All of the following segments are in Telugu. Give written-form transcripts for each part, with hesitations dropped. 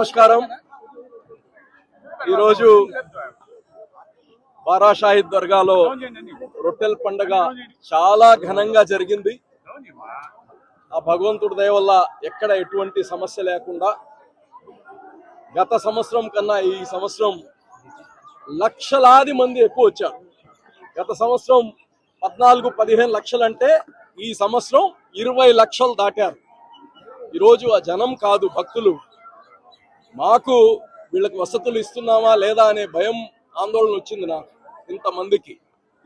నమస్కారం. ఈరోజు బారా షాహిద్ దర్గాలో రొట్టెల పండుగ చాలా ఘనంగా జరిగింది. ఆ భగవంతుడి దయ వల్ల ఎక్కడ ఎటువంటి సమస్య లేకుండా గత సంవత్సరం కన్నా ఈ సంవత్సరం లక్షలాది మంది ఎక్కువ వచ్చారు. గత సంవత్సరం 14-15 లక్షలంటే ఈ సంవత్సరం 20 లక్షలు దాటారు. ఈరోజు ఆ జనం కాదు, భక్తులు. మాకు వీళ్ళకి వసతులు ఇస్తున్నామా లేదా అనే భయం, ఆందోళన వచ్చింది నాకు. ఇంతమందికి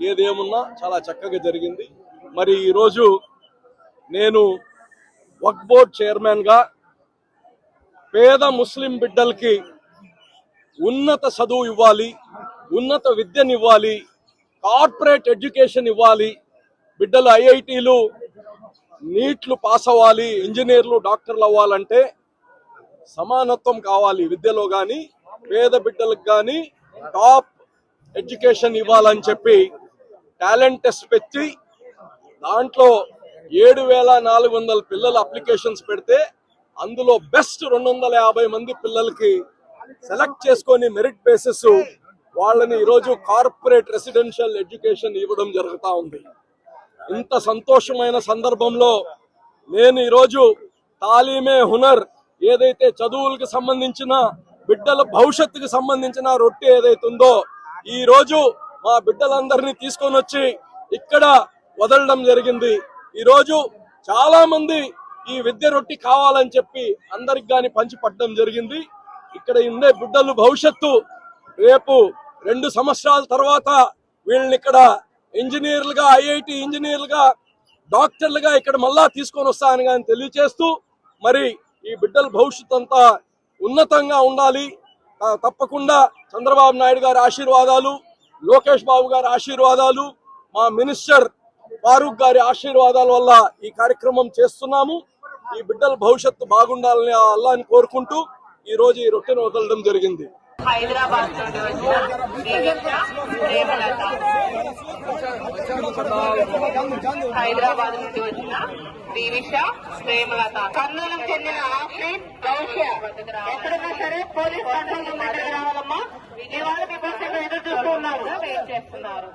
ఏదేమున్నా చాలా చక్కగా జరిగింది. మరి ఈరోజు నేను వక్ఫ్ బోర్డ్ చైర్మన్గా పేద ముస్లిం బిడ్డలకి ఉన్నత చదువు ఇవ్వాలి, ఉన్నత విద్యనివ్వాలి, కార్పొరేట్ ఎడ్యుకేషన్ ఇవ్వాలి, బిడ్డలు ఐఐటీలు నీట్లు పాస్ అవ్వాలి, ఇంజనీర్లు డాక్టర్లు అవ్వాలంటే సమానత్వం కావాలి. విద్యలో కానీ పేద బిడ్డలకు కానీ టాప్ ఎడ్యుకేషన్ ఇవ్వాలని చెప్పి టాలెంట్ టెస్ట్ పెట్టి దాంట్లో 7,400 పిల్లలు అప్లికేషన్స్ పెడితే అందులో బెస్ట్ 250 మంది పిల్లలకి సెలెక్ట్ చేసుకొని మెరిట్ బేసిస్ వాళ్ళని ఈరోజు కార్పొరేట్ రెసిడెన్షియల్ ఎడ్యుకేషన్ ఇవ్వడం జరుగుతూ ఉంది. ఇంత సంతోషమైన సందర్భంలో నేను ఈరోజు తాలీమే హునర్ ఏదైతే చదువులకు సంబంధించిన బిడ్డల భవిష్యత్తుకు సంబంధించిన రొట్టె ఏదైతే ఉందో ఈ రోజు మా బిడ్డలందరినీ తీసుకొని వచ్చి ఇక్కడ వదలడం జరిగింది. ఈరోజు చాలా మంది ఈ విద్య రొట్టి కావాలని చెప్పి అందరికి గాని పంచి పట్టడం జరిగింది. ఇక్కడ ఉండే బిడ్డలు భవిష్యత్తు రేపు 2 సంవత్సరాల తర్వాత వీళ్ళని ఇక్కడ ఇంజనీర్లుగా, ఐఐటి ఇంజనీర్లుగా, డాక్టర్లుగా ఇక్కడ మళ్ళా తీసుకొని వస్తానని కానీ తెలియజేస్తూ, మరి ఈ బిడ్డల భవిష్యత్తు అంతా ఉన్నతంగా ఉండాలి. తప్పకుండా చంద్రబాబు నాయుడు గారి ఆశీర్వాదాలు, లోకేష్ బాబు గారి ఆశీర్వాదాలు, మా మినిస్టర్ ఫారూక్ గారి ఆశీర్వాదాల వల్ల ఈ కార్యక్రమం చేస్తున్నాము. ఈ బిడ్డల భవిష్యత్తు బాగుండాలని అల్లాని కోరుకుంటూ ఈ రోజు ఈ రొట్టెను వదలడం జరిగింది. హైదరాబాద్ నుండి వచ్చిన దీవిష ప్రేమలత, కర్నూలు చెందిన ఆఫ్రీన్ గౌష్య. ఎక్కడున్నా సరే పోలీస్ కంట్రోల్ దగ్గర రావాలమ్మా. ఇవాళ మీకోసం ఎదురు చూస్తూ ఉన్నారు, వెయిట్ చేస్తున్నారు.